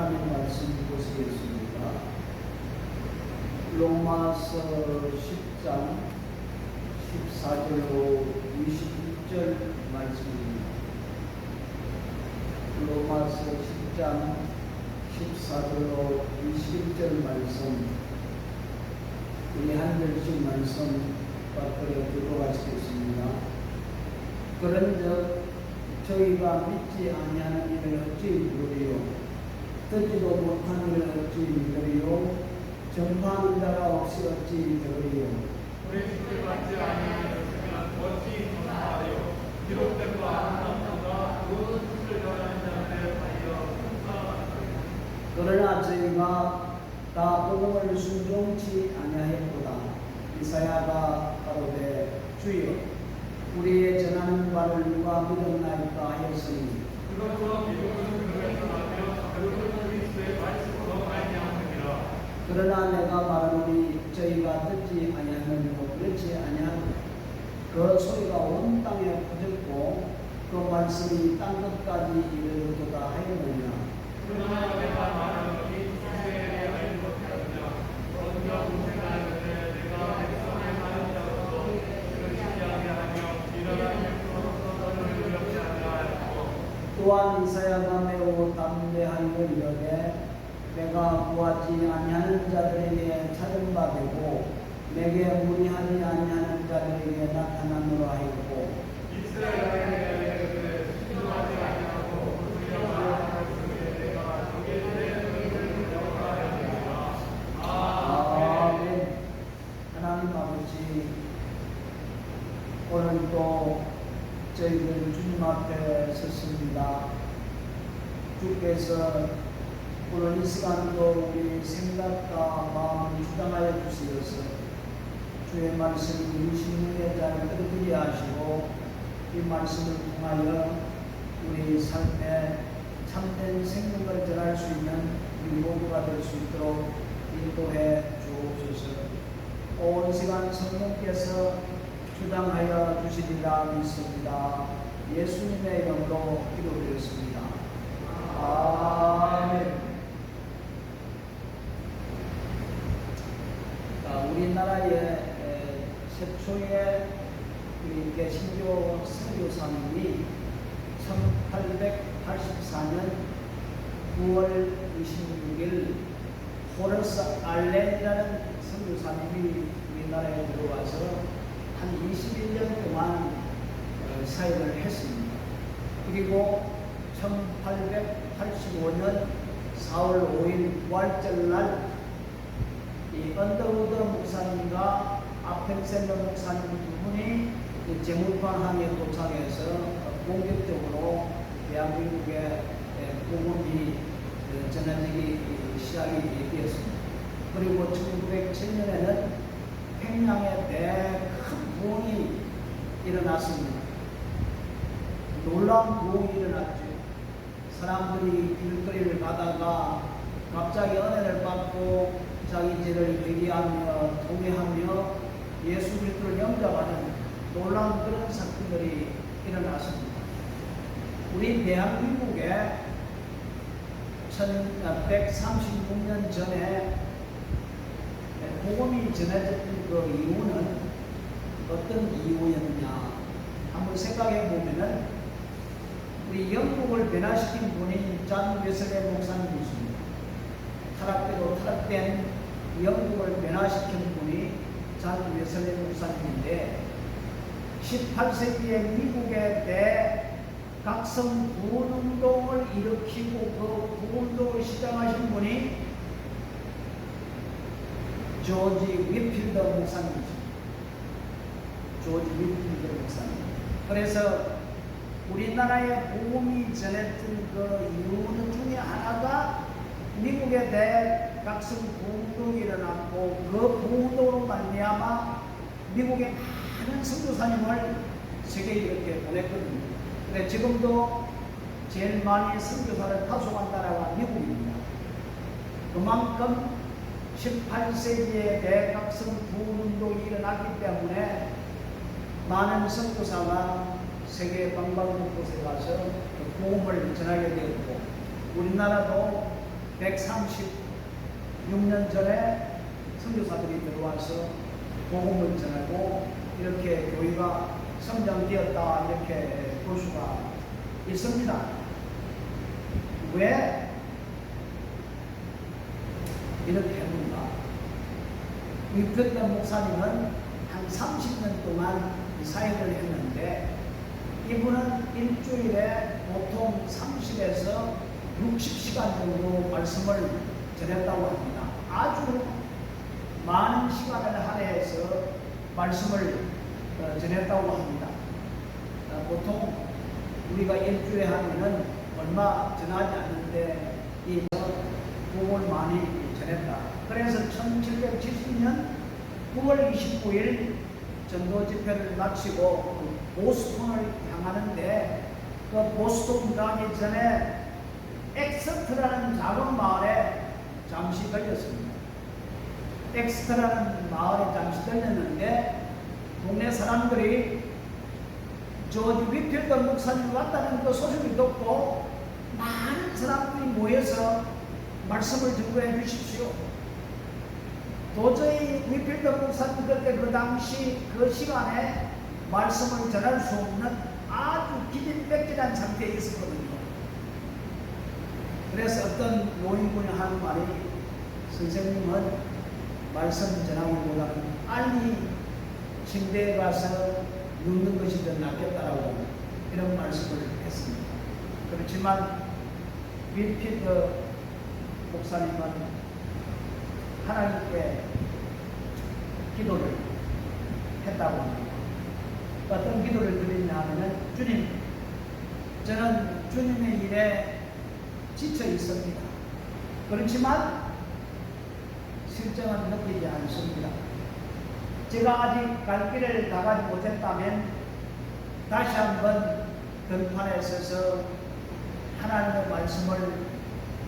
하나님 말씀 보시겠습니다. 로마서 10장 14절로 21절 말씀입니다. 로마서 10장 14절로 21절 말씀, 우리 한 절씩 말씀 받들어 들어가시겠습니다. 그런즉 저희가 믿지 아니하는 일을 어찌 믿으리요? 듣지도 못한 일을 어찌 믿으리요? 전파하는 자가 없이 어찌 믿으리요? 우리 주께 받지 아니하는 것이면 어찌 전파하리요? 기록된 바 아무나 그 뜻을 전하는 자들에 하여 전파하리요. 그러나 저희가 다 복음을 순종치 아니하였도다. 이사야가 가로되 주여 우리의 전하는 바를 누가 믿었나이까 하였으니 그것으로 믿음은 그를 전하며 그것은 그리스도의 말씀으로 말미암으리라. 그러나 내가 말하노니 저희가 듣지 아니하느뇨 그렇지 아니하느뇨. 그 소리가 온 땅에 퍼졌고 그 말씀이 땅 끝까지 이르도다 하였느냐. 그러나 내가 말하노니 주의 알지 못하느냐. 먼저 모세가 이르되 내가 백성의 많은 자로서 그를 지키하게 하며 일어나는 백성으로서 너를 두렵지 않게 하였고 또한 이사야가 매우 담대하여 이르되 내가 구하지 아니하는 자들에게 찾은 바 되고 내게 문의하지 아니하는 자들에게 나타나노라 하였고 이스라엘에게 순종하지 아니하고 그들의 말을 듣되 내가 적에 대해 너희를 명하였느니라. 아멘. 하나님 아버지, 오늘도 저희들 주님 앞에 섰습니다. 주께서 오늘 이 시간도 우리 생각과 마음을 주장하여 주시어서 주의 말씀을 유심히 잘 들으게 하시고 이 말씀을 통하여 우리 삶에 참된 생명을 전할 수 있는 우리 모두가 될 수 있도록 인도해 주옵소서. 온 시간 성령께서 주장하여 주시리라 믿습니다. 예수님의 이름으로 기도드렸습니다. 아멘. 우리나라의 최초의 우리 개신교 선교사님이 1884년 9월 26일 호러스 알렌이라는 선교사님이 우리나라에 들어와서 한 21년 동안 사역을 했습니다. 그리고 1885년 4월 5일 부활절날 이 언더우드 목사님과 아펜셀러 목사님 두 분이 제물관항에 도착해서 본격적으로 대한민국의 복음이 전해지기 시작이 되었습니다. 그리고 1907년에는 평양에 대큰 부흥이 일어났습니다. 놀라운 부흥이 일어났죠. 사람들이 길거리를 가다가 갑자기 은혜를 받고 자기 죄를 회개하며 통회하며 예수 그리스도를 영접하는 놀라운 그런 사건들이 일어났습니다. 우리 대한민국에 1136년 전에 복음이 전해졌던 그 이유는 어떤 이유였느냐 한번 생각해 보면은 우리 영국을 변화시킨 분이 존 웨슬리 목사님이십니다. 타락되고 타락된 영국을 변화시킨 분이 존 웨슬리 목사님인데 18세기에 미국의 대각성 구원운동을 일으키고 그 구원운동을 시작하신 분이 조지 위필더 목사님이십니다. 조지 위필더 목사님. 그래서 우리나라의 복음이 전했던 그 이유 중에 하나가 미국의 대각성 부흥운동이 일어났고 그 부흥운동으로 말미암아 미국의 많은 선교사님을 세계에 이렇게 보냈거든요. 근데 지금도 제일 많이 선교사를 파송한 나라가 미국입니다. 그만큼 18세기에 대각성 부흥운동이 일어났기 때문에 많은 선교사가 세계 방방곳곳에 가서 복음을 전하게 되었고 우리나라도 136년 전에 선교사들이 들어와서 복음을 전하고 이렇게 교회가 성장되었다 이렇게 볼 수가 있습니다. 왜 이렇게 했는가? 위필던 목사님은 한 30년 동안 이 사역을 했는데 이분은 일주일에 보통 30에서 60시간 정도 말씀을 전했다고 합니다. 아주 많은 시간을 할애해서 말씀을 전했다고 합니다. 보통 우리가 일주일에 하면은 얼마 전하지 않는데 이 복음을 많이 전했다. 그래서 1770년 9월 29일 전도 집회를 마치고 보스턴을 향하는데 그 보스턴 가기 전에 엑스터라는 작은 마을에 잠시 들렸습니다. 엑스터라는 마을에 잠시 들렸는데 동네 사람들이 조지 위필던 목사님이 왔다는 그 소식을 듣고 많은 사람들이 모여서 말씀을 증거해 주십시오. 도저히 위필던 목사님 그때 그 당시 그 시간에 말씀을 전할 수 없는 아주 기진맥진한 상태에 있었거든요. 그래서 어떤 노인분이 하는 말이 선생님은 말씀 전하기보다는 빨리 침대에 가서 눕는 것이 더 낫겠다라고 이런 말씀을 했습니다. 그렇지만 위필더 목사님은 하나님께 기도를 했다고 합니다. 어떤 기도를 드리냐 하면 주님, 저는 주님의 일에 지쳐 있습니다. 그렇지만 실정은 느끼지 않습니다. 제가 아직 갈 길을 다 가지 못했다면 다시 한번 등판에 서서 하나님의 말씀을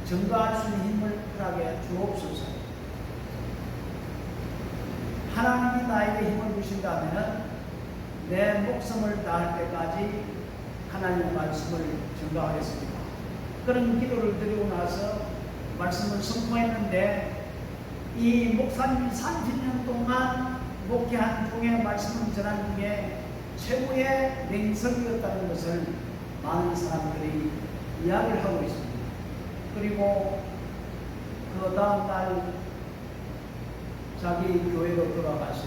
증거할 수 있는 힘을 하게 주옵소서. 하나님이 나에게 힘을 주신다면 내 목숨을 다할 때까지 하나님의 말씀을 증거하겠습니다. 그런 기도를 드리고 나서 말씀을 선포했는데 이 목사님이 30년 동안 목회한 중에 말씀을 전한 중에 최고의 맹성이었다는 것을 많은 사람들이 이야기를 하고 있습니다. 그리고 그 다음 날 자기 교회로 돌아가서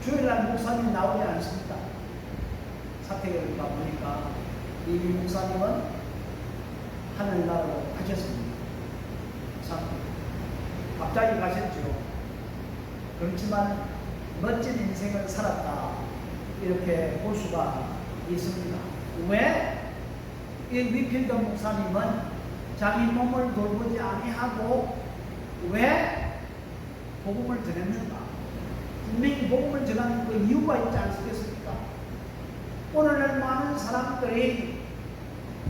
주일날 목사님이 나오지 않습니다. 사택을 가보니까 이 목사님은 하늘나라로 가셨습니다. 갑자기 가셨죠. 그렇지만 멋진 인생을 살았다 이렇게 볼 수가 있습니다. 왜? 이 위필던 목사님은 자기 몸을 돌보지 아니하고 왜 복음을 전했는가? 분명히 복음을 전하는 그 이유가 있지 않겠습니까? 오늘날 많은 사람들이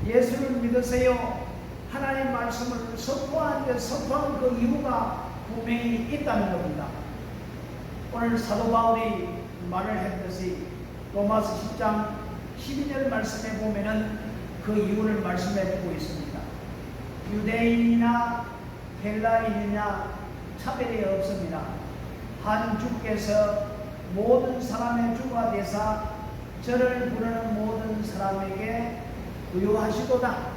예수를 믿으세요, 하나님의 말씀을 선포하는 그 이유가 분명히 있다는 겁니다. 오늘 사도 바울이 말을 했듯이 로마서 10장 12절 말씀에 보면은 그 이유를 말씀해 주고 있습니다. 유대인이나 헬라인이나 차별이 없습니다. 한 주께서 모든 사람의 주가 되사 저를 부르는 모든 사람에게 부유하시도다.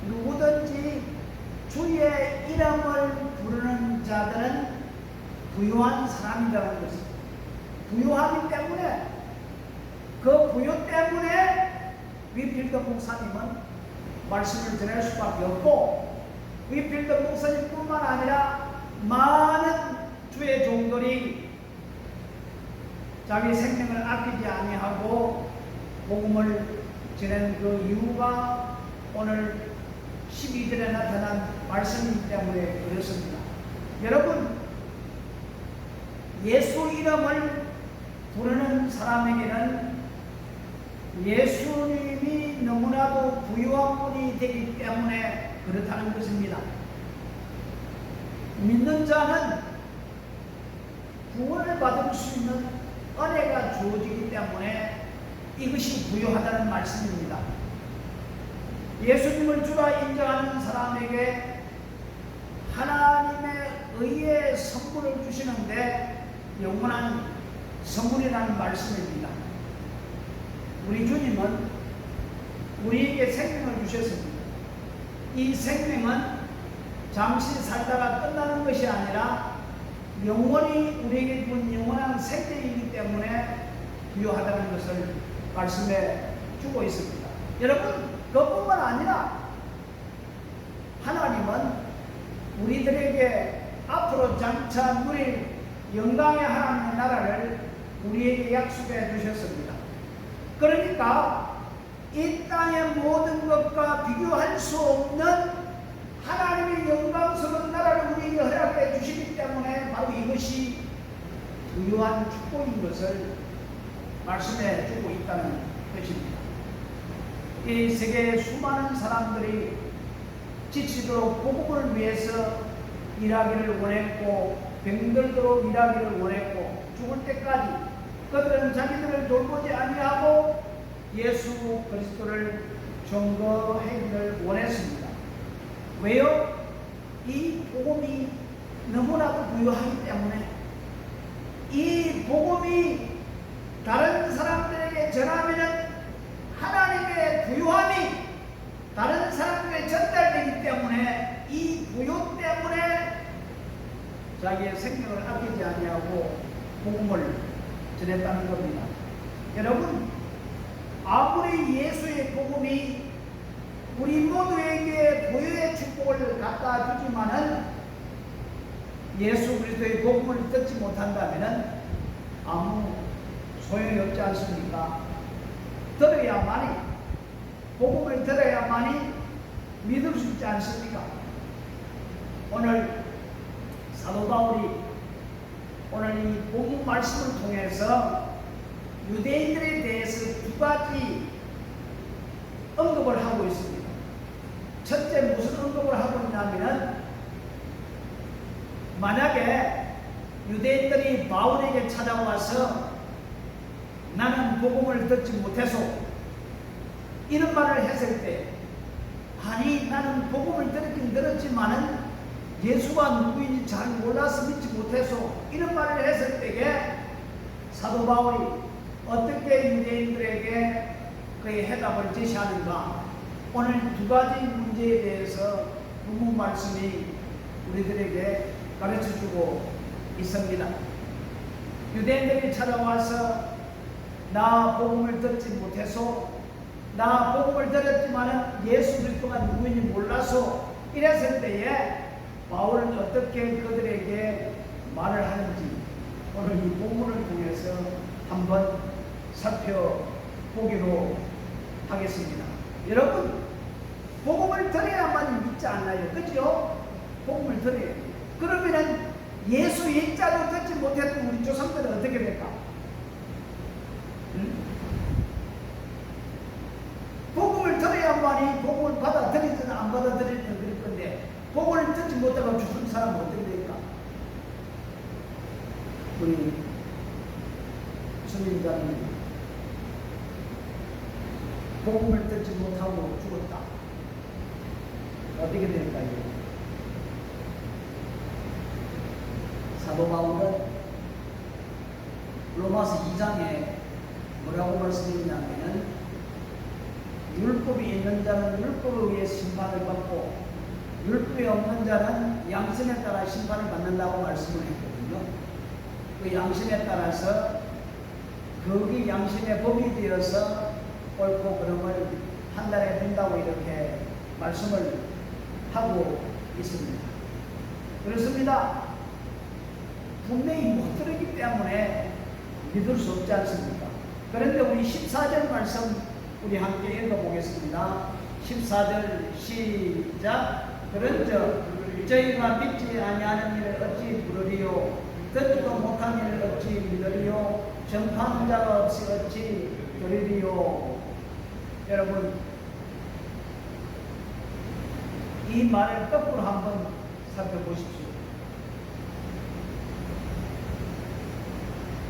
누구든지 주의 이름을 부르는 자들은 부유한 사람이라는 것입니다. 부유하기 때문에 그 부유 때문에 위필던 목사님은 말씀을 전할 수밖에 없고 위필던 목사님뿐만 아니라 많은 주의 종들이 자기 생명을 아끼지 아니하고 복음을 전하는 그 이유가 오늘 12절에 나타난 말씀이기 때문에 그렇습니다. 여러분, 예수 이름을 부르는 사람에게는 예수님이 너무나도 부유한 분이 되기 때문에 그렇다는 것입니다. 믿는 자는 구원을 받을 수 있는 은혜가 주어지기 때문에 이것이 부유하다는 말씀입니다. 예수님을 주라 인정하는 사람에게 영원한 선물이라는 말씀입니다. 우리 주님은 우리에게 생명을 주셨습니다. 이 생명은 잠시 살다가 끝나는 것이 아니라 영원히 우리에게 준 영원한 생명이기 때문에 부유하다는 것을 말씀해 주고 있습니다. 여러분, 그뿐만 아니라 하나님은 우리들에게 앞으로 장차 누릴 영광의 하나님의 나라를 우리에게 약속해 주셨습니다. 그러니까 이 땅의 모든 것과 비교할 수 없는 하나님의 영광스러운 나라를 우리에게 허락해 주시기 때문에 바로 이것이 부유한 축복인 것을 말씀해 주고 있다는 것입니다. 이 세계의 수많은 사람들이 지치도록 복음을 위해서 일하기를 원했고 병들도록 일하기를 원했고 죽을 때까지 그들은 자기들을 돌보지 아니하고 예수 그리스도를 증거하기를 원했습니다. 왜요? 이 복음이 너무나도 부유하기 때문에 이 복음이 다른 사람들에게 전하면 하나님의 부유함이 다른 사람들에게 전달되기 때문에 이 부유 때문에 자기의 생명을 아끼지 아니하고 복음을 전했다는 겁니다. 여러분, 아무리 예수의 복음이 우리 모두에게 부유의 축복을 갖다 주지만은 예수 그리스도의 복음을 듣지 못한다면 아무 소용이 없지 않습니까? 들어야만이, 복음을 들어야만이 믿을 수 있지 않습니까? 오늘 사도 바울이 오늘 이 복음 말씀을 통해서 유대인들에 대해서 두 가지 언급을 하고 있습니다. 첫째, 무슨 언급을 하고 있냐면 만약에 유대인들이 바울에게 찾아와서 나는 복음을 듣지 못해서 이런 말을 했을 때, 아니 나는 복음을 듣긴 들었지만은 예수가 누구인지 잘 몰라서 믿지 못해서 이런 말을 했을 때에 사도 바울이 어떻게 유대인들에게 그의 해답을 제시하는가? 오늘 두 가지 문제에 대해서 본문 말씀이 우리들에게 가르쳐주고 있습니다. 유대인들이 찾아와서 나 복음을 듣지 못해서 나 복음을 들었지만 예수 그리스도가 누구인지 몰라서 이랬을 때에 바울은 어떻게 그들에게 말을 하는지 오늘 이 본문을 통해서 한번 살펴보기로 하겠습니다. 여러분, 복음을 들어야만 믿지 않나요? 그죠? 복음을 들어야. 그러면은 예수 일자도 듣지 못했던 우리 조상들은 어떻게 될까? 복음을 들어야만이 복음을 받아들이든 안 받아들이든 그럴 건데 복음을 듣지 못하고 죽은 사람은 어떻게 될까? 우리 주민자님 복음을 듣지 못하고 죽었다. 어떻게 될까요? 사도 바울은 로마서 2장에 뭐라고 말씀했냐면 율법이 있는 자는 율법에 의해 심판을 받고 율법이 없는 자는 양심에 따라 심판을 받는다고 말씀을 했거든요. 그 양심에 따라서 거기 양심의 법이 되어서 옳고 그름을 판단해 준다고 이렇게 말씀을 하고 있습니다. 그렇습니다. 분명히 못 들었기 때문에 믿을 수 없지 않습니까? 그런데 우리 14절 말씀 우리 함께 읽어보겠습니다. 14절 시작. 그런즉 저희가 믿지 아니하는 일을 어찌 부르리요? 듣지도 못한 일을 어찌 믿으리요? 전파하는 자가 없이 어찌 들으리요? 여러분, 이 말을 거꾸로 한번 살펴보십시오.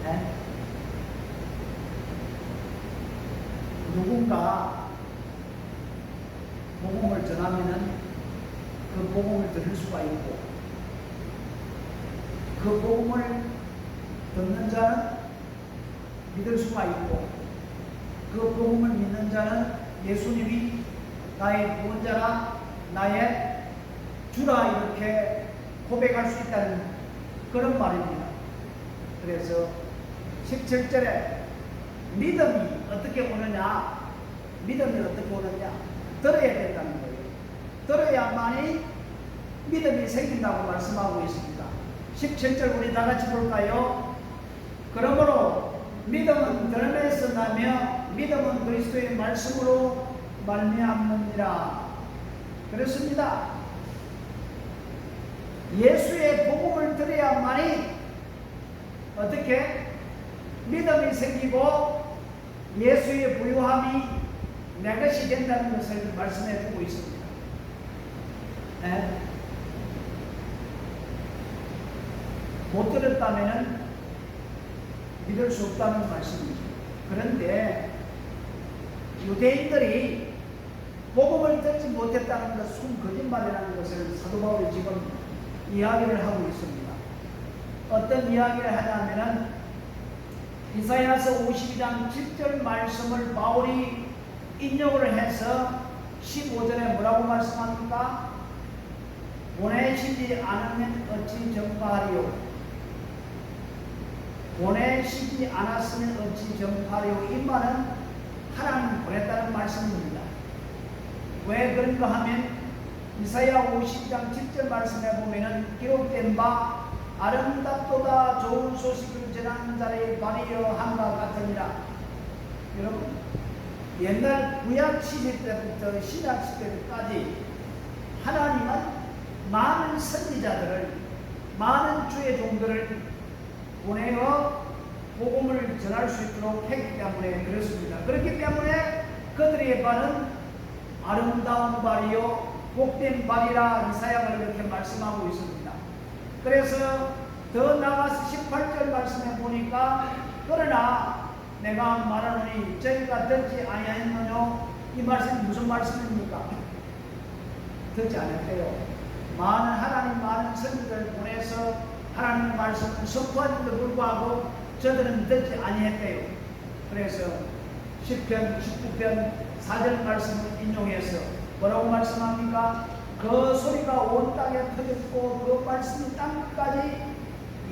네? 누군가 복음을 전하면은 그 복음을 들을 수가 있고 그 복음을 듣는 자는 믿을 수가 있고 그 복음을 믿는 자는 예수님이 나의 구원자라 나의 주라 이렇게 고백할 수 있다는 그런 말입니다. 그래서 17절에 믿음이 어떻게 오느냐, 믿음이 어떻게 오느냐, 들어야 된다는 거예요. 들어야만이 믿음이 생긴다고 말씀하고 있습니다. 17절 우리 다 같이 볼까요? 그러므로 믿음은 들음에서 나며 믿음은 그리스도의 말씀으로 말미암느니라. 그렇습니다. 예수의 복음을 들어야만이 어떻게 믿음이 생기고 예수의 부유함이 내 것이 된다는 것을 말씀해 주고 있습니다. 네? 못 들었다면 믿을 수 없다는 말씀이죠. 그런데 유대인들이 복음을 듣지 못했다는 것은 거짓말이라는 것을 사도 바울이 지금 이야기를 하고 있습니다. 어떤 이야기를 하냐면은 이사야서 52장 7절 말씀을 바울이 인용을 해서 15절에 뭐라고 말씀합니까? 보내시지 않으면 어찌 전파하리요? 보내시지 않았으면 어찌 전파하리요? 이 말은 하나님 보냈다는 말씀입니다. 왜 그런가 하면 이사야 50장 7절 말씀에 보면은 기록된 바 아름답도다 좋은 소식을 전하는 자의 발이여 함과 같으니라. 여러분, 옛날 구약 시대 때부터 신약 시대까지 하나님은 많은 선지자들을, 많은 주의 종들을 보내어 복음을 전할 수 있도록 했기 때문에 그렇습니다. 그렇기 때문에 그들의 발은 아름다운 발이요 복된 발이라 이사야가 이렇게 말씀하고 있습니다. 그래서 더 나아가서 18절 말씀에 보니까 그러나 내가 말하노니 저희가 듣지 아니하였느뇨. 이 말씀이 무슨 말씀입니까? 듣지 않았대요. 하나님 많은 선지자를 보내서 하나님의 말씀을 선포하는데도 불구하고 저들은 듣지 아니했대요. 그래서 10편 19편 4절 말씀을 인용해서 뭐라고 말씀합니까? 그 소리가 온 땅에 터졌고 그 말씀이 땅까지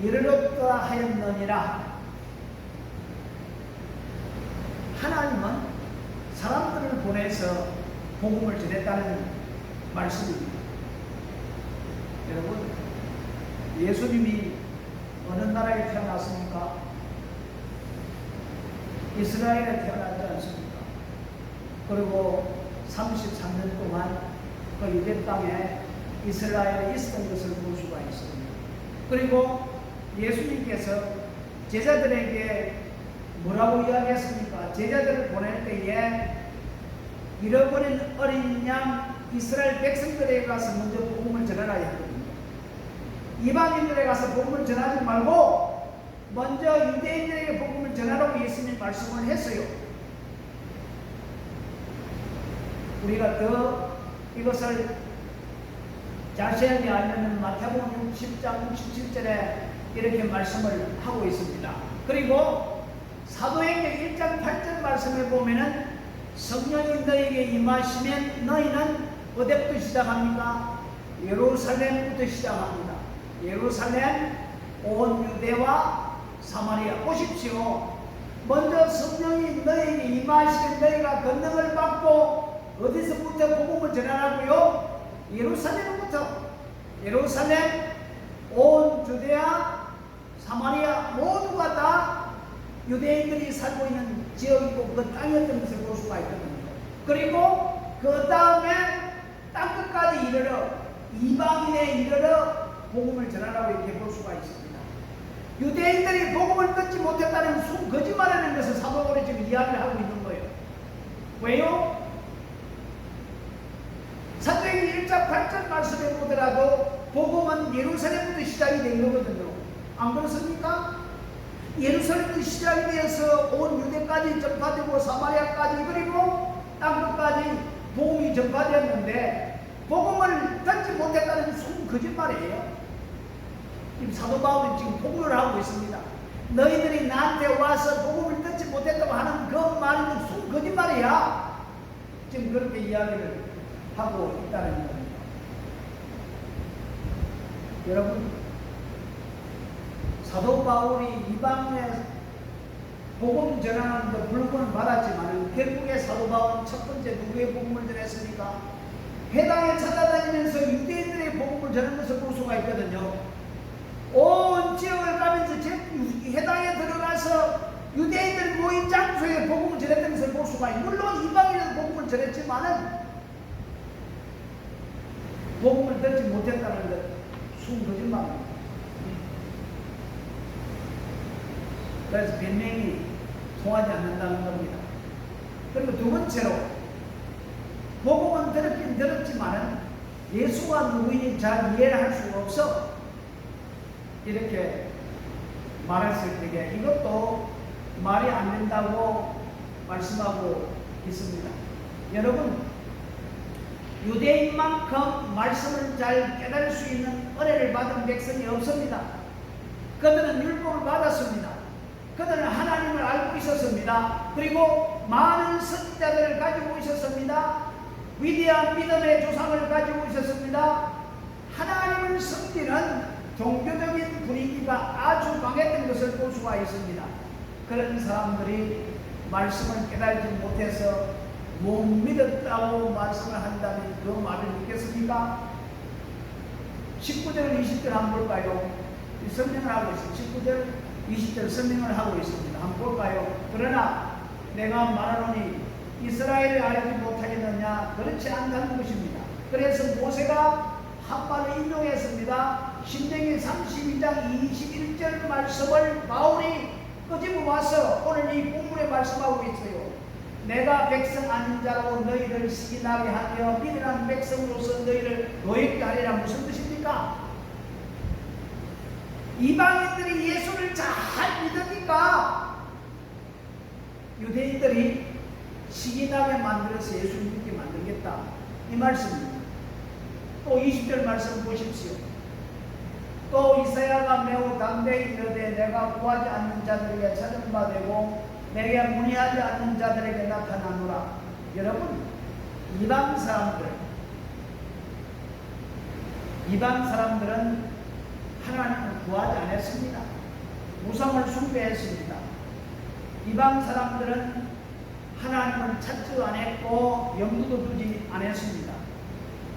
이르렀다 하였느니라. 하나님은 사람들을 보내서 복음을 전했다는 말씀입니다. 여러분, 예수님이 어느 나라에 태어났습니까? 이스라엘에 태어나지 않습니까? 그리고 33년 동안 그 유대 땅에 이스라엘에 있었던 것을 볼 수가 있습니다. 그리고 예수님께서 제자들에게 뭐라고 이야기했습니까? 제자들을 보낼 때에 잃어버린 어린 양 이스라엘 백성들에게 가서 먼저 복음을 전하라 했거든요. 이방인들에게 가서 복음을 전하지 말고 먼저 유대인들에게 복음을 전하라고 예수님이 말씀을 했어요. 우리가 더 이것을 자세하게 알려면 마태복음 60장 67절에 이렇게 말씀을 하고 있습니다. 그리고 사도행전 1장 8절 말씀을 보면은 성령이 너에게 임하시면 너희는 어디부터 시작합니까? 예루살렘부터 시작합니다. 예루살렘, 온 유대와 사마리아. 보십시오. 먼저 성령이 너에게 임하시면 너희가 권능을 받고 어디서부터 복음을 전하라고요? 예루살렘부터. 예루살렘, 온 주대야, 사마리아 모두가 다 유대인들이 살고 있는 지역이고 그 땅이었던 것을 볼 수가 있거든요. 그리고 그 다음에 땅끝까지 이르러 이방인에 이르러 복음을 전하라고 이렇게 볼 수가 있습니다. 유대인들이 복음을 듣지 못했다는 거짓말하는 것을 사도 바울이 지금 이야기를 하고 있는 거예요. 왜요? 사도행전 1장 8절 말씀에 보더라도 복음은 예루살렘부터 시작이 된 거거든요. 안 그렇습니까? 예루살렘부터 시작이 되어서 온 유대까지 전파되고 사마리아까지 그리고 땅끝까지 복음이 전파되었는데 복음을 듣지 못했다는 거짓말이에요. 지금 사도 바울은 지금 복음을 하고 있습니다. 너희들이 나한테 와서 복음을 듣지 못했다고 하는 그 말은 순 거짓말이야. 지금 그렇게 이야기를 하고 있다는 겁니다. 여러분, 사도 바울이 이방에 복음 전하는 데 불금을 받았지만 결국에 사도 바울은 첫 번째 누구의 복음을 전했습니까? 회당에 찾아다니면서 유대인들의 복음을 전하면서 볼 수가 있거든요. 온 지역을 가면서 회당에 들어가서 유대인들 모인 장소에 복음을 전했다는 것을 볼 수가 있어요. 물론 이방인은 복음을 전했지만은 복음을 듣지 못했다는 것 순 거짓말입니다. 그래서 변명이 통하지 않는다는 겁니다. 그리고 두 번째로 복음은 들었긴 들었지만은 예수가 누구인지 잘 이해를 할 수가 없어. 이렇게 말했을 때에 이것도 말이 안 된다고 말씀하고 있습니다. 여러분, 유대인만큼 말씀을 잘 깨달을 수 있는 은혜를 받은 백성이 없습니다. 그들은 율법을 받았습니다. 그들은 하나님을 알고 있었습니다. 그리고 많은 선지자들을 가지고 있었습니다. 위대한 믿음의 조상을 가지고 있었습니다. 하나님을 섬기는 종교적인 분위기가 아주 강했던 것을 볼 수가 있습니다. 그런 사람들이 말씀을 깨달지 못해서 못 믿었다고 말씀을 한다면 그 말을 믿겠습니까? 19절 20절 한번 볼까요? 설명을 하고 있습니다. 19절 20절 설명을 하고 있습니다. 한번 볼까요? 그러나 내가 말하노니 이스라엘을 알지 못하겠느냐? 그렇지 않다는 것입니다. 그래서 모세가 한 말을 인용했습니다. 신명기 32장 21절 말씀을 바울이 끄집어 와서 오늘 이 본문에 말씀하고 있어요. 내가 백성 아닌 자로 너희를 시기나게 하며 미련한 백성으로서 너희를 노예케 하리라. 무슨 뜻입니까? 이방인들이 예수를 잘 믿으니까 유대인들이 시기나게 만들어서 예수를 믿게 만들겠다, 이 말씀입니다. 또 20절 말씀 보십시오. 또 이사야가 매우 담대히 이르되 내가 구하지 않는 자들에게 찾은 바 되고 내게 문의하지 않는 자들에게 나타나노라. 여러분, 이방 사람들은 하나님을 구하지 않았습니다. 우상을 숭배했습니다. 이방 사람들은 하나님을 찾지도 않았고 염두도 두지 않았습니다.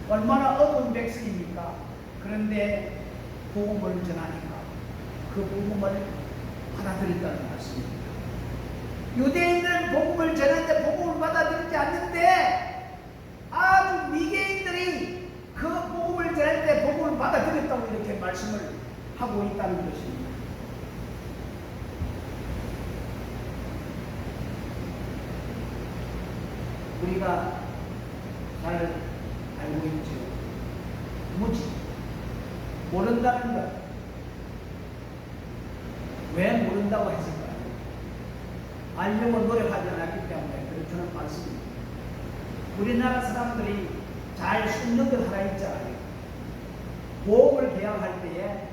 얼마나 어두운 백성입니까? 그런데 복음을 전하니까 그 복음을 받아들였다는 말씀입니다. 유대인들은 복음을 전하는데 복음을 받아들이지 않는데 아주 미개인들이 그 복음을 전할 때 복음을 받아들였다고 이렇게 말씀을 하고 있다는 것입니다. 우리가 잘 알고 있죠. 무지, 모른다는 것. 왜 모른다고 했을까요? 알려고 노력하지 않았기 때문에 그렇다는 말씀입니다. 우리나라 사람들이 잘 숨는 것 하나 있잖아요. 보험을 계약할 때에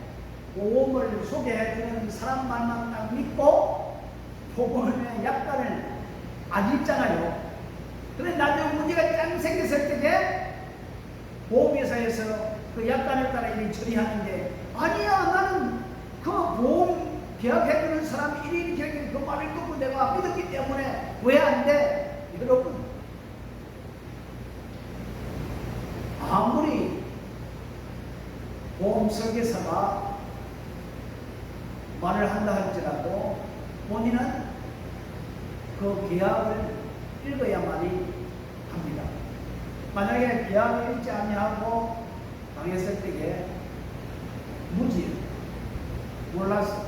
보험을 소개해주는 사람만 딱 믿고 보험의 약관을 안 읽잖아요. 그런데 나중에 문제가 짱 생겼을 때에 보험회사에서 그 약관을 따라 이렇게 처리하는데, 아니야, 나는 그 보험 계약해주는 사람이 이렇게 그 말을 듣고 내가 믿었기 때문에 왜 안 돼? 여러분, 아무리 보험 설계사가 말을 한다 할지라도 본인은 그 계약을 읽어야만이 합니다. 만약에 계약을 읽지 아니하고 당했을 때에 무지, 몰라서,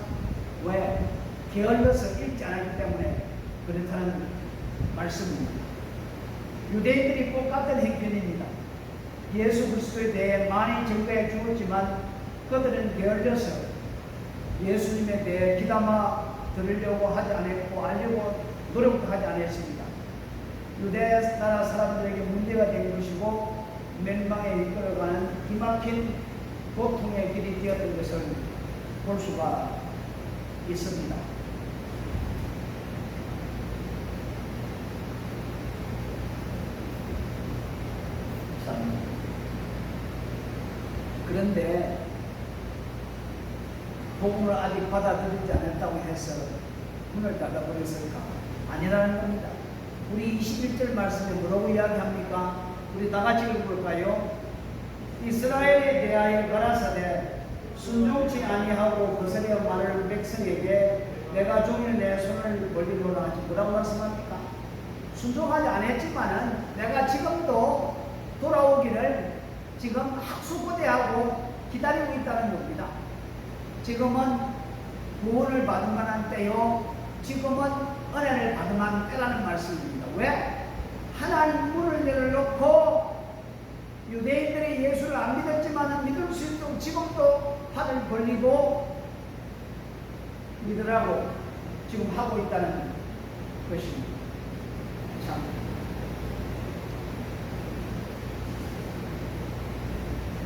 왜? 게을러서 읽지 않았기 때문에 그렇다는 말씀입니다. 유대인들이 똑같은 행편입니다. 예수 그리스도에 대해 많이 증거해 주었지만 그들은 게을러서 예수님에 대해 귀담아 들으려고 하지 않았고 알려고 노력도 하지 않았습니다. 유대 나라 사람들에게 문제가 된 것이고 멸망에 이끌어가는 기막힌 고통의 길이 되었던 것을 볼 수가 있습니다. 그런데 복음을 아직 받아들이지 않았다고 해서 문을 닫아버렸을까? 아니라는 겁니다. 우리 21절 말씀에 뭐라고 이야기합니까? 우리 다 같이 읽어볼까요? 이스라엘에 대하여 가라사대 순종치 아니하고 거스려 말을 백성에게 내가 종일 내 손을 벌리노라 하지 뭐라고 말씀합니까? 순종하지 않았지만은 내가 지금도 돌아오기를 지금 학수고대하고 기다리고 있다는 겁니다. 지금은 구원을 받은 만한 때요, 지금은 은혜를 받은 만한 때라는 말씀입니다. 왜? 하나님 문을 열어놓고 유대인들이 예수를 안 믿었지만 믿을 수 있도록 지금도 팔을 벌리고 믿으라고 지금 하고 있다는 것입니다. 참.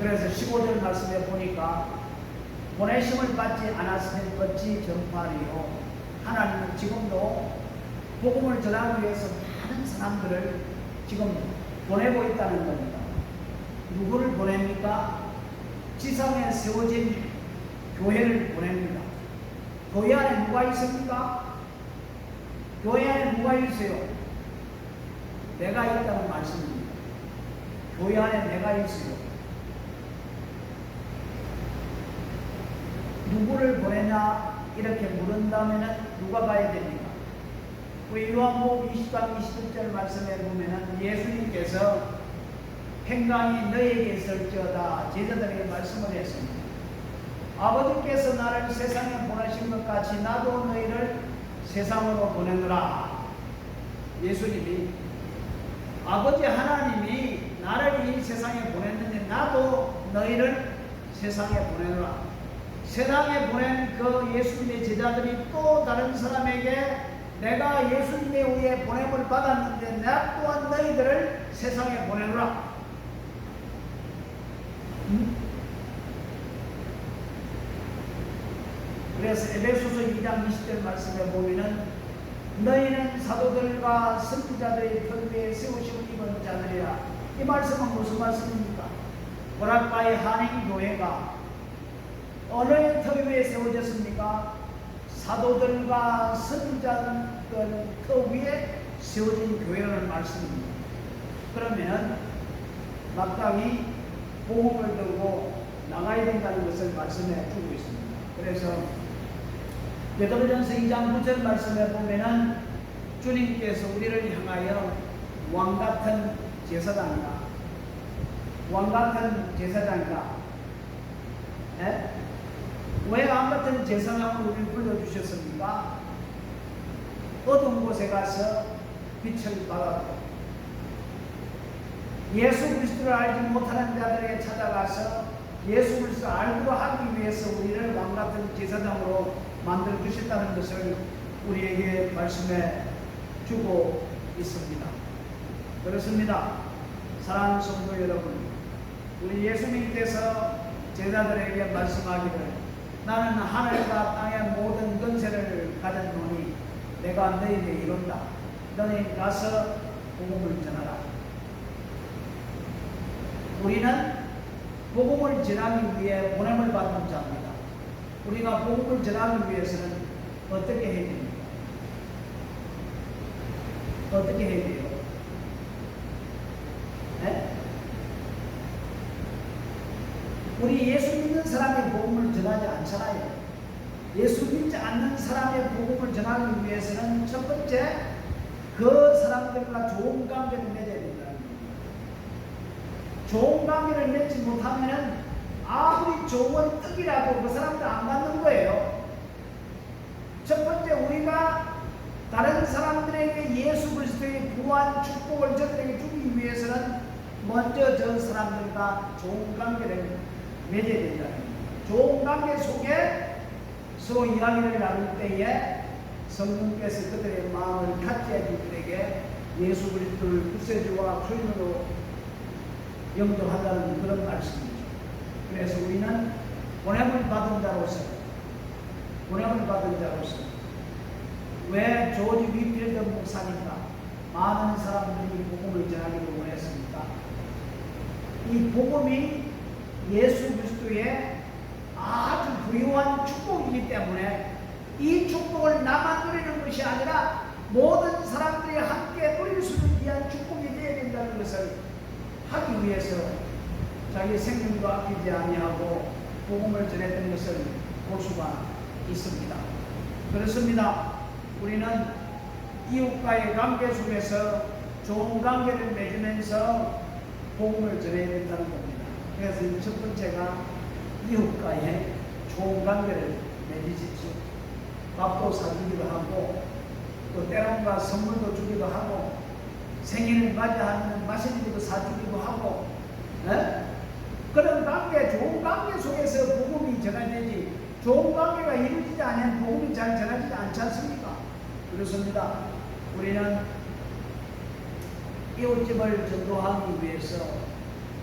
그래서 15절 말씀에 보니까 보내심을 받지 않았으면 어찌 전파하리요. 하나님은 지금도 복음을 전하기 위해서 많은 사람들을 지금 보내고 있다는 겁니다. 누구를 보냅니까? 지상에 세워진 교회를 보냅니다. 교회 안에 누가 있습니까? 교회 안에 누가 있어요? 내가 있다는 말씀입니다. 교회 안에 내가 있어요. 누구를 보내냐 이렇게 물은다면 누가 가야 됩니까? 우리 요한복음 20장 21절 말씀에 보면 예수님께서 평강이 너에게 있을지어다 제자들에게 말씀을 했습니다. 아버지께서 나를 세상에 보내신 것 같이 나도 너희를 세상으로 보내노라. 예수님이 아버지 하나님이 나를 이 세상에 보냈는데 나도 너희를 세상에 보내노라. 세상에 보낸 그 예수님의 제자들이 또 다른 사람에게 내가 예수님에 의해 보냄을 받았는데 나 또한 너희들을 세상에 보내노라. 그래서 에베소서 2장 20절 말씀에 보면은 너희는 사도들과 선지자들의 털위에 세우심을 입은 자들이라. 이 말씀은 무슨 말씀입니까? 보라카의 한인교회가 어느 터 위에 세워졌습니까? 사도들과 선지자들 터 위에 세워진 교회라는 말씀입니다. 그러면 마땅히 복음을 들고 나가야 된다는 것을 말씀해 주고 있습니다. 그래서 베드로전서 2장 9절 말씀에 보면은 주님께서 우리를 향하여 왕같은 제사장이다. 왕같은 제사장이다. 네? 왜 왕같은 제사장으로 우리를 불러주셨습니까? 어두운 곳에 가서 빛을 발하고 예수 그리스도를 알지 못하는 자들에게 찾아가서 예수 그리스도를 알고 하기 위해서 우리를 왕같은 제사장으로 만들어 주셨다는 것을 우리에게 말씀해 주고 있습니다. 그렇습니다. 사랑하는 성도 여러분, 우리 예수님께서 제자들에게 말씀하기를 나는 하늘과 땅의 모든 권세를 가졌노니 내가 너희에게 이룬다. 너희 가서 복음을 전하라. 우리는 복음을 전하기 위해 보냄을 받은 자입니다. 우리가 복음을 전하기 위해서는 어떻게 해야 됩니까? 어떻게 해야 돼요? 네? 우리 예수 믿는 사람의 복음을 전하지 않잖아요. 예수 믿지 않는 사람의 복음을 전하기 위해서는 첫 번째 그 사람들과 좋은 관계를 맺어야 된다는 겁니다. 좋은 관계를 맺지 못하면 아무리 좋은 뜻이라도 그 사람들 안 받는 거예요. 첫 번째 우리가 다른 사람들에게 예수 그리스도의 구원 축복을 저들에게 주기 위해서는 먼저 저 사람들과 좋은 관계를 맺어야 된다는 겁니다. 좋은 관계 속에 서로 이야기를 나눌 때에 성령께서 그들의 마음을 갖게 해줄 그들에게 예수 그리스도를 구세주와 주인으로 영접한다는 그런 말씀이죠. 그래서 우리는 보냄을 받은 자로서 보냄을 받은 자로서 왜 조지 위필드 목사님과 많은 사람들이 복음을 전하기를 원했습니까? 이 복음이 예수 그리스도의 아주 부유한 축복이기 때문에 이 축복을 나만 누리는 것이 아니라 모든 사람들이 함께 누릴 수 있는 귀한 축복이 되어야 된다는 것을 하기 위해서 자기 생명도 아끼지 아니하고 복음을 전했던 것을 볼 수가 있습니다. 그렇습니다. 우리는 이웃과의 관계 속에서 좋은 관계를 맺으면서 복음을 전해야 된다는 겁니다. 그래서 첫 번째가 이웃과의 좋은 관계를 맺으십시오. 밥도 사주기도 하고 또 때론가 선물도 주기도 하고 생일을 맞이하면 맛있는 것도 사주기도 하고 그런 관계, 좋은 관계 속에서 복음이 전해지지 좋은 관계가 이루어지지 않으면 복음이 잘 전하지 않지 않습니까? 그렇습니다. 우리는 이웃집을 전도하기 위해서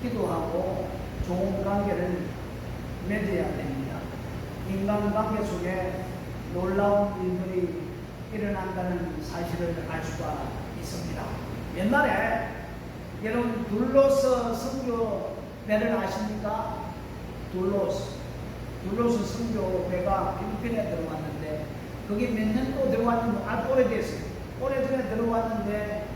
기도하고 좋은 관계를 맺어야 됩니다. 인간관계 속에 놀라운 일들이 일어난다는 사실을 알 수가 있습니다. 옛날에 여러분 둘로스 선교배를 아십니까? 둘로스 선교배가 필리핀에 들어왔는데 거기 몇 년도 들어왔는데 아주 오래됐어요. 오래전에 들어왔는데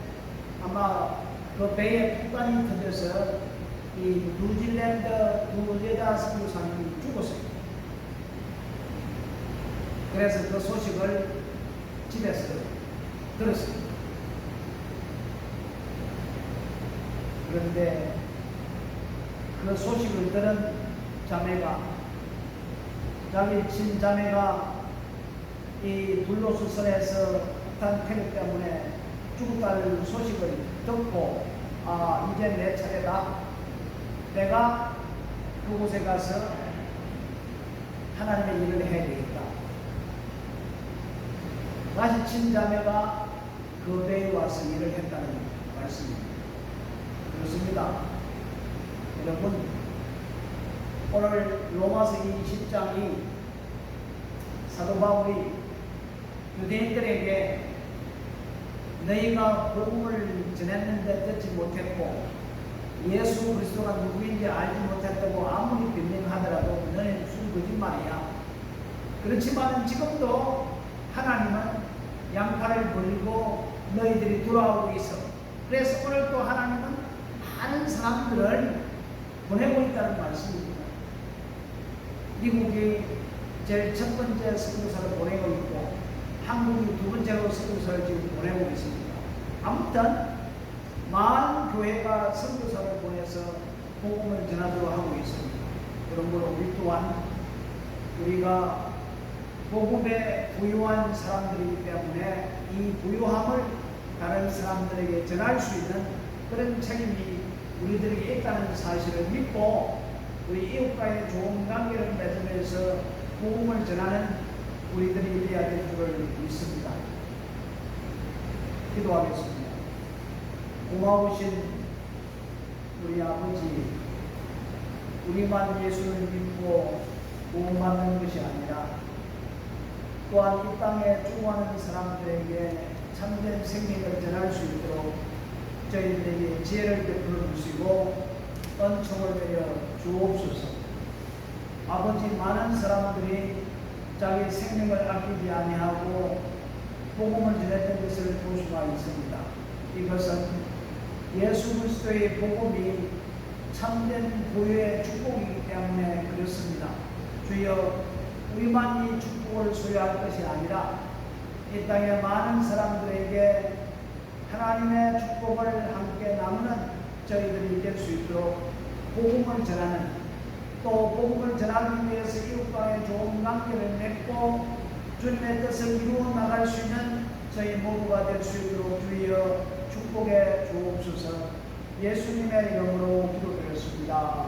아마 그 배에 폭탄이 터져서 이 뉴질랜드 두 여자 선교사님이 죽었어요. 그래서 그 소식을 집에서 들었습니다. 그런데 그 소식을 들은 자매가 자기 친자매가 이 둘로스선에서 폭탄 태력 때문에 죽었다는 소식을 듣고 이제 내 차례다. 내가 그곳에 가서 하나님의 일을 해야 되겠다. 다시 친자매가 그 배에 와서 일을 했다는 말씀입니다. 그렇습니다. 여러분, 오늘 로마서 20장이 사도 바울이 유대인들에게 너희가 복음을 전했는데 듣지 못했고 예수 그리스도가 누구인지 알지 못했다고 아무리 변명하더라도 너희는 무슨 거짓말이야. 그렇지만 지금도 하나님은 양팔을 벌리고 너희들이 돌아오고 있어. 그래서 오늘 또 하나님은 많은 사람들을 보내고 있다는 말씀입니다. 미국이 제일 첫 번째 선교사를 보내고 있고 한국이 두 번째로 선교사를 지금 보내고 있습니다. 아무튼 많은 교회가 선교사를 보내서 복음을 전하도록 하고 있습니다. 그러므로 우리 또한 우리가 복음에 부유한 사람들이기 때문에 이 부유함을 다른 사람들에게 전할 수 있는 그런 책임이 우리들에게 있다는 사실을 믿고 우리 이웃과의 좋은 관계를 맺으면서 복음을 전하는 우리들이 되어야 될 줄을 믿습니다. 기도하겠습니다. 고마우신 우리 아버지, 우리만 예수를 믿고 구원받는 것이 아니라 또한 이 땅에 추구하는 사람들에게 참된 생명을 전할 수 있도록 저희들에게 지혜를 베풀어 주시고 은총을 내려 주옵소서. 아버지, 많은 사람들이 자기 생명을 아끼지 아니하고 복음을 전했던 것을 볼 수가 있습니다. 이것은 예수 그리스도의 복음이 참된 부유의 축복이기 때문에 그렇습니다. 주여, 우리만 이 축복을 소유할 것이 아니라 이 땅의 많은 사람들에게 하나님의 축복을 함께 나누는 저희들이 될 수 있도록 복음을 전하는, 또 복음을 전하기 위해서 이웃과의 좋은 관계를 맺고 주님의 뜻을 이루어 나갈 수 있는 저희 모두가 될 수 있도록 주여 축복해 주옵소서. 예수님의 이름으로 기도드렸습니다.